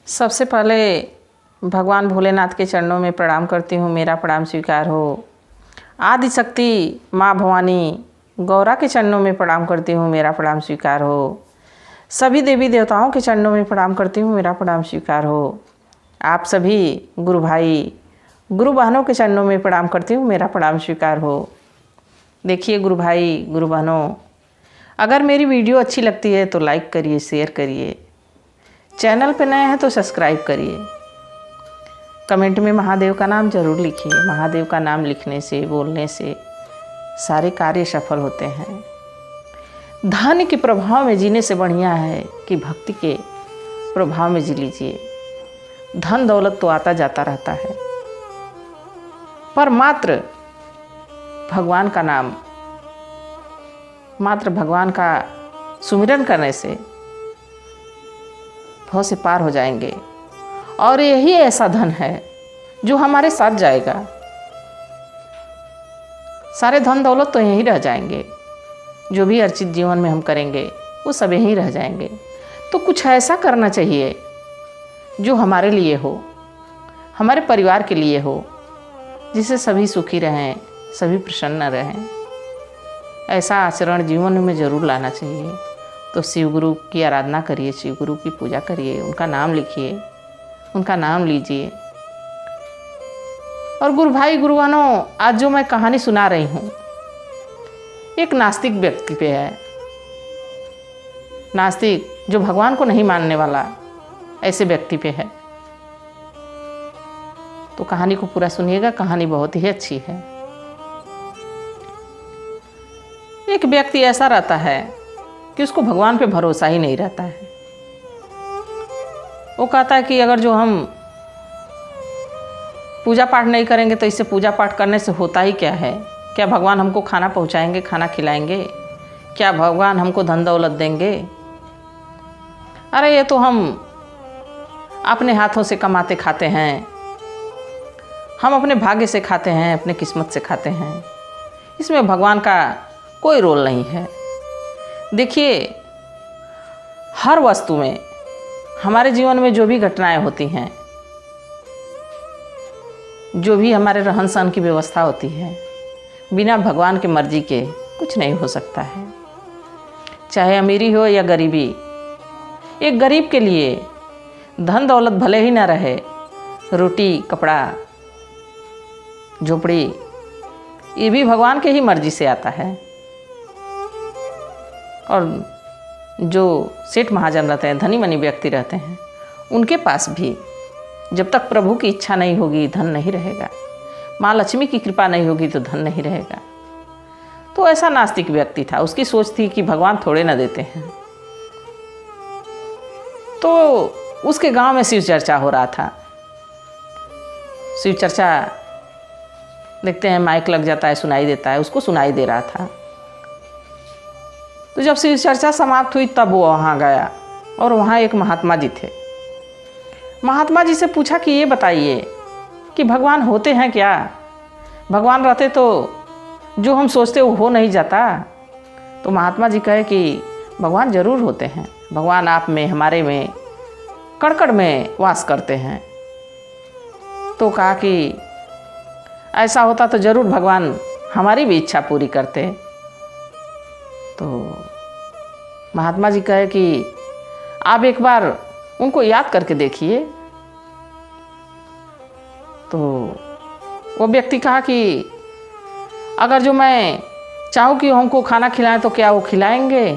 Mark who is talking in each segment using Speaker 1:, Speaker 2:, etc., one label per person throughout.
Speaker 1: सबसे पहले भगवान भोलेनाथ के चरणों में प्रणाम करती हूँ, मेरा प्रणाम स्वीकार हो। आदि शक्ति माँ भवानी गौरा के चरणों में प्रणाम करती हूँ, मेरा प्रणाम स्वीकार हो। सभी देवी देवताओं के चरणों में प्रणाम करती हूँ, मेरा प्रणाम स्वीकार हो। आप सभी गुरु भाई गुरु बहनों के चरणों में प्रणाम करती हूँ, मेरा प्रणाम स्वीकार हो। देखिए गुरु भाई गुरु बहनों, अगर मेरी वीडियो अच्छी लगती है तो लाइक करिए, शेयर करिए। चैनल पे नए हैं तो सब्सक्राइब करिए। कमेंट में महादेव का नाम ज़रूर लिखिए। महादेव का नाम लिखने से, बोलने से सारे कार्य सफल होते हैं। धन के प्रभाव में जीने से बढ़िया है कि भक्ति के प्रभाव में जी लीजिए। धन दौलत तो आता जाता रहता है, पर मात्र भगवान का नाम, मात्र भगवान का सुमिरन करने से भव से पार हो जाएंगे। और यही ऐसा धन है जो हमारे साथ जाएगा। सारे धन दौलत तो यहीं रह जाएंगे, जो भी अर्चित जीवन में हम करेंगे वो सब यहीं रह जाएंगे। तो कुछ ऐसा करना चाहिए जो हमारे लिए हो, हमारे परिवार के लिए हो, जिससे सभी सुखी रहें, सभी प्रसन्न रहें। ऐसा आचरण जीवन में ज़रूर लाना चाहिए। तो शिव गुरु की आराधना करिए, शिव गुरु की पूजा करिए, उनका नाम लिखिए, उनका नाम लीजिए। और गुरु भाई गुरु बहनों, आज जो मैं कहानी सुना रही हूँ एक नास्तिक व्यक्ति पे है। नास्तिक जो भगवान को नहीं मानने वाला, ऐसे व्यक्ति पे है। तो कहानी को पूरा सुनिएगा, कहानी बहुत ही अच्छी है। एक व्यक्ति ऐसा रहता है कि उसको भगवान पे भरोसा ही नहीं रहता है। वो कहता है कि अगर जो हम पूजा पाठ नहीं करेंगे तो इससे पूजा पाठ करने से होता ही क्या है? क्या भगवान हमको खाना पहुंचाएंगे, खाना खिलाएंगे? क्या भगवान हमको धन दौलत देंगे? अरे ये तो हम अपने हाथों से कमाते खाते हैं, हम अपने भाग्य से खाते हैं, अपने किस्मत से खाते हैं। इसमें भगवान का कोई रोल नहीं है। देखिए, हर वस्तु में, हमारे जीवन में जो भी घटनाएं होती हैं, जो भी हमारे रहन सहन की व्यवस्था होती है, बिना भगवान की मर्जी के कुछ नहीं हो सकता है। चाहे अमीरी हो या गरीबी। एक गरीब के लिए धन दौलत भले ही ना रहे, रोटी कपड़ा झोपड़ी ये भी भगवान के ही मर्जी से आता है। और जो सेठ महाजन रहते हैं, धनी मनी व्यक्ति रहते हैं, उनके पास भी जब तक प्रभु की इच्छा नहीं होगी धन नहीं रहेगा। माँ लक्ष्मी की कृपा नहीं होगी तो धन नहीं रहेगा। तो ऐसा नास्तिक व्यक्ति था। उसकी सोच थी कि भगवान थोड़े ना देते हैं। तो उसके गांव में शिव चर्चा हो रहा था। शिव चर्चा देखते हैं, माइक लग जाता है, सुनाई देता है, उसको सुनाई दे रहा था। तो जब शिव चर्चा समाप्त हुई तब वो वहाँ गया और वहाँ एक महात्मा जी थे। महात्मा जी से पूछा कि ये बताइए कि भगवान होते हैं क्या? भगवान रहते तो जो हम सोचते वो हो नहीं जाता। तो महात्मा जी कहे कि भगवान ज़रूर होते हैं। भगवान आप में, हमारे में, कण में वास करते हैं। तो कहा कि ऐसा होता तो ज़रूर भगवान हमारी भी इच्छा पूरी करते। तो महात्मा जी कहे कि आप एक बार उनको याद करके देखिए। तो वो व्यक्ति कहा कि अगर जो मैं चाहूँ कि हमको खाना खिलाएं तो क्या वो खिलाएंगे?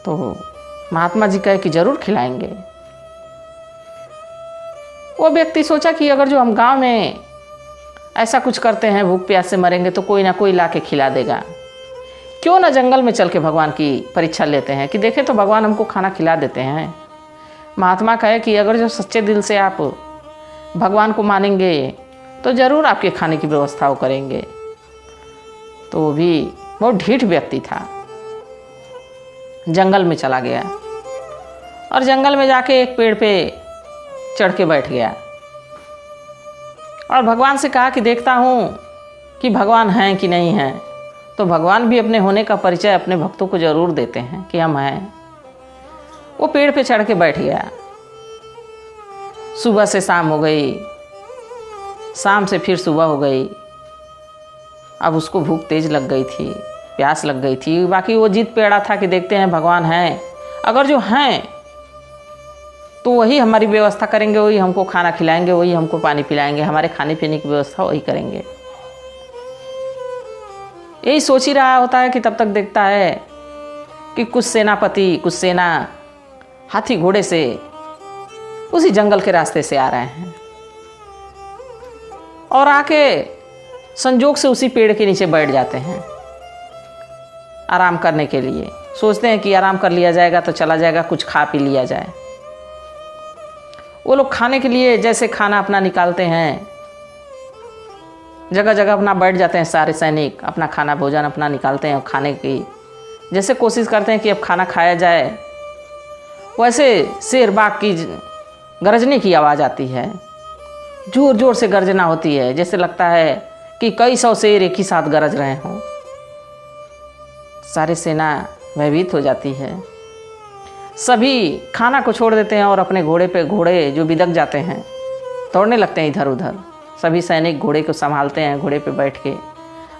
Speaker 1: तो महात्मा जी कहे कि ज़रूर खिलाएंगे। वो व्यक्ति सोचा कि अगर जो हम गांव में ऐसा कुछ करते हैं, भूख प्यास से मरेंगे तो कोई ना कोई ला के खिला देगा। क्यों ना जंगल में चल के भगवान की परीक्षा लेते हैं कि देखें तो भगवान हमको खाना खिला देते हैं। महात्मा कहे कि अगर जो सच्चे दिल से आप भगवान को मानेंगे तो ज़रूर आपके खाने की व्यवस्था वो करेंगे। तो वो भी बहुत ढीठ व्यक्ति था। जंगल में चला गया और जंगल में जाके एक पेड़ पे चढ़ के बैठ गया और भगवान से कहा कि देखता हूँ कि भगवान हैं कि नहीं हैं। तो भगवान भी अपने होने का परिचय अपने भक्तों को ज़रूर देते हैं कि हम हैं। वो पेड़ पे चढ़ के बैठ गया सुबह से शाम हो गई, शाम से फिर सुबह हो गई। अब उसको भूख तेज लग गई थी, प्यास लग गई थी। बाकी वो जिद पे अड़ा था कि देखते हैं भगवान हैं, अगर जो हैं तो वही हमारी व्यवस्था करेंगे, वही हमको खाना खिलाएंगे, वही हमको पानी पिलाएंगे, हमारे खाने पीने की व्यवस्था वही करेंगे। यही सोच ही रहा होता है कि तब तक देखता है कि कुछ सेनापति, कुछ सेना हाथी घोड़े से उसी जंगल के रास्ते से आ रहे हैं और आके संजोग से उसी पेड़ के नीचे बैठ जाते हैं आराम करने के लिए। सोचते हैं कि आराम कर लिया जाएगा तो चला जाएगा, कुछ खा पी लिया जाए। वो लोग खाने के लिए जैसे खाना अपना निकालते हैं, जगह जगह अपना बैठ जाते हैं, सारे सैनिक अपना खाना भोजन अपना निकालते हैं और खाने की जैसे कोशिश करते हैं कि अब खाना खाया जाए। वैसे शेर बाघ की गरजने की आवाज़ आती है, जोर जोर से गर्जना होती है, जैसे लगता है कि कई सौ शेर एक ही साथ गरज रहे हों। सारी सेना भयभीत हो जाती है, सभी खाना को छोड़ देते हैं और अपने घोड़े जो बिदक जाते हैं दौड़ने लगते हैं इधर उधर। सभी सैनिक घोड़े को संभालते हैं, घोड़े पे बैठ के,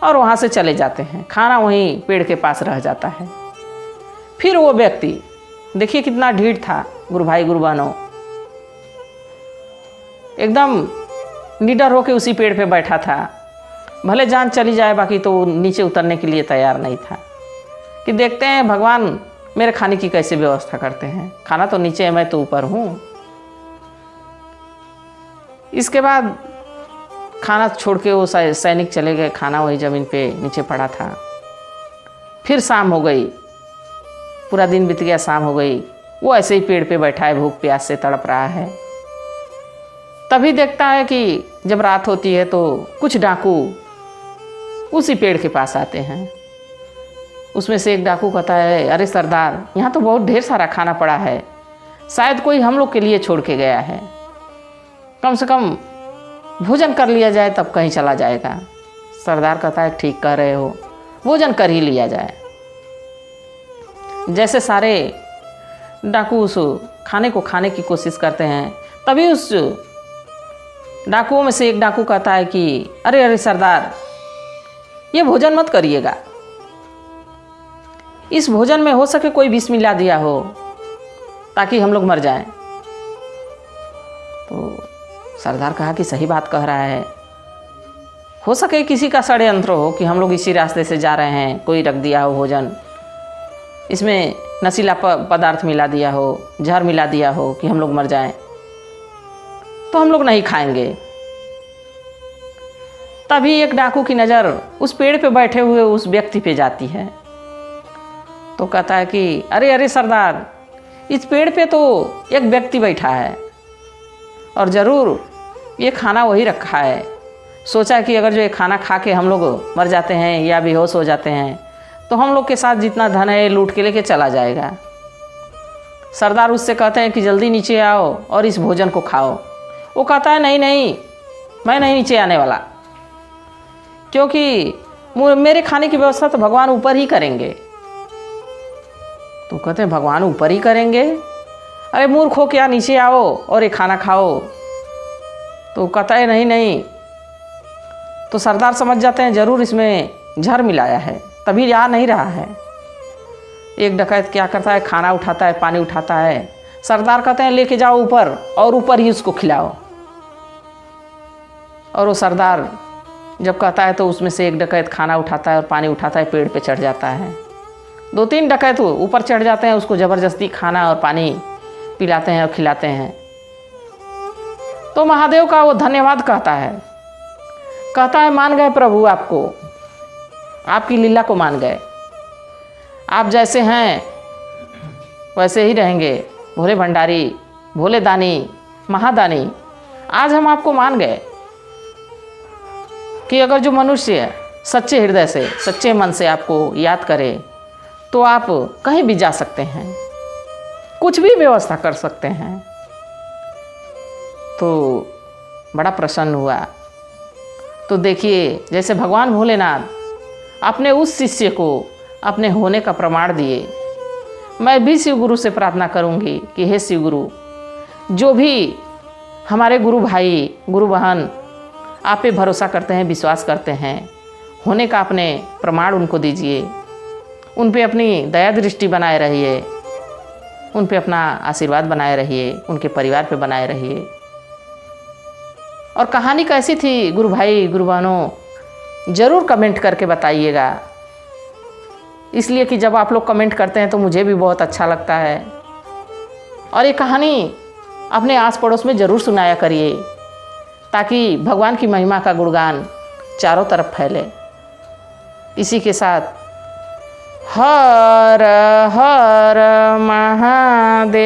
Speaker 1: और वहाँ से चले जाते हैं। खाना वहीं पेड़ के पास रह जाता है। फिर वो व्यक्ति देखिए कितना ढीठ था, गुरु भाई गुरु बहनों, एकदम निडर होकर उसी पेड़ पे बैठा था। भले जान चली जाए, बाकी तो नीचे उतरने के लिए तैयार नहीं था कि देखते हैं भगवान मेरे खाने की कैसे व्यवस्था करते हैं। खाना तो नीचे है, मैं तो ऊपर हूँ। इसके बाद खाना छोड़ के वो सैनिक चले गए, खाना वही ज़मीन पे नीचे पड़ा था। फिर शाम हो गई, पूरा दिन बीत गया, शाम हो गई। वो ऐसे ही पेड़ पे बैठा है, भूख प्यास से तड़प रहा है। तभी देखता है कि जब रात होती है तो कुछ डाकू उसी पेड़ के पास आते हैं। उसमें से एक डाकू कहता है, अरे सरदार, यहाँ तो बहुत ढेर सारा खाना पड़ा है, शायद कोई हम लोग के लिए छोड़ के गया है, कम से कम भोजन कर लिया जाए तब कहीं चला जाएगा। सरदार कहता है, ठीक कह रहे हो, भोजन कर ही लिया जाए। जैसे सारे डाकू उस खाने को खाने की कोशिश करते हैं, तभी उस डाकुओं में से एक डाकू कहता है कि अरे अरे सरदार, ये भोजन मत करिएगा, इस भोजन में हो सके कोई विष मिला दिया हो ताकि हम लोग मर जाएं। तो सरदार कहा कि सही बात कह रहा है, हो सके किसी का षड्यंत्र हो कि हम लोग इसी रास्ते से जा रहे हैं, कोई रख दिया हो भोजन, इसमें नशीला पदार्थ मिला दिया हो, जहर मिला दिया हो कि हम लोग मर जाएं, तो हम लोग नहीं खाएंगे। तभी एक डाकू की नज़र उस पेड़ पे बैठे हुए उस व्यक्ति पे जाती है। तो कहता है कि अरे अरे सरदार, इस पेड़ पे तो एक व्यक्ति बैठा है और ज़रूर ये खाना वही रखा है। सोचा कि अगर जो ये खाना खा के हम लोग मर जाते हैं या बेहोश हो जाते हैं तो हम लोग के साथ जितना धन है लूट के लेके चला जाएगा। सरदार उससे कहते हैं कि जल्दी नीचे आओ और इस भोजन को खाओ। वो कहता है, नहीं नहीं, मैं नहीं नीचे आने वाला, क्योंकि मेरे खाने की व्यवस्था तो भगवान ऊपर ही करेंगे। तो कहते हैं, भगवान ऊपर ही करेंगे? अरे मूर्ख हो क्या, नीचे आओ और ये खाना खाओ। तो कहता है, नहीं नहीं। तो सरदार समझ जाते हैं ज़रूर इसमें जहर मिलाया है, तभी आ नहीं रहा है। एक डकैत क्या करता है, खाना उठाता है, पानी उठाता है। सरदार कहते हैं, लेके जाओ ऊपर और ऊपर ही उसको खिलाओ। और वो सरदार जब कहता है तो उसमें से एक डकैत खाना उठाता है और पानी उठाता है, पेड़ पे चढ़ जाता है। 2-3 डकैत ऊपर चढ़ जाते हैं, उसको ज़बरदस्ती खाना और पानी पिलाते हैं और खिलाते हैं। तो महादेव का वो धन्यवाद कहता है, मान गए प्रभु, आपको, आपकी लीला को मान गए। आप जैसे हैं वैसे ही रहेंगे, भोले भंडारी, भोले दानी, महादानी। आज हम आपको मान गए कि अगर जो मनुष्य सच्चे हृदय से, सच्चे मन से आपको याद करे तो आप कहीं भी जा सकते हैं, कुछ भी व्यवस्था कर सकते हैं। तो बड़ा प्रसन्न हुआ। तो देखिए, जैसे भगवान भोलेनाथ अपने उस शिष्य को अपने होने का प्रमाण दिए, मैं भी शिव गुरु से प्रार्थना करूंगी कि हे शिव गुरु, जो भी हमारे गुरु भाई, गुरु बहन आप पे भरोसा करते हैं, विश्वास करते हैं, होने का अपने प्रमाण उनको दीजिए, उन पे अपनी दया दृष्टि बनाए रहिए, उन पे अपना आशीर्वाद बनाए रहिए, उनके परिवार पे बनाए रहिए। और कहानी कैसी थी गुरु भाई, गुरु बहनों, ज़रूर कमेंट करके बताइएगा, इसलिए कि जब आप लोग कमेंट करते हैं तो मुझे भी बहुत अच्छा लगता है। और ये कहानी अपने आस पड़ोस में ज़रूर सुनाया करिए, ताकि भगवान की महिमा का गुणगान चारों तरफ फैले। इसी के साथ हर हर महादेव।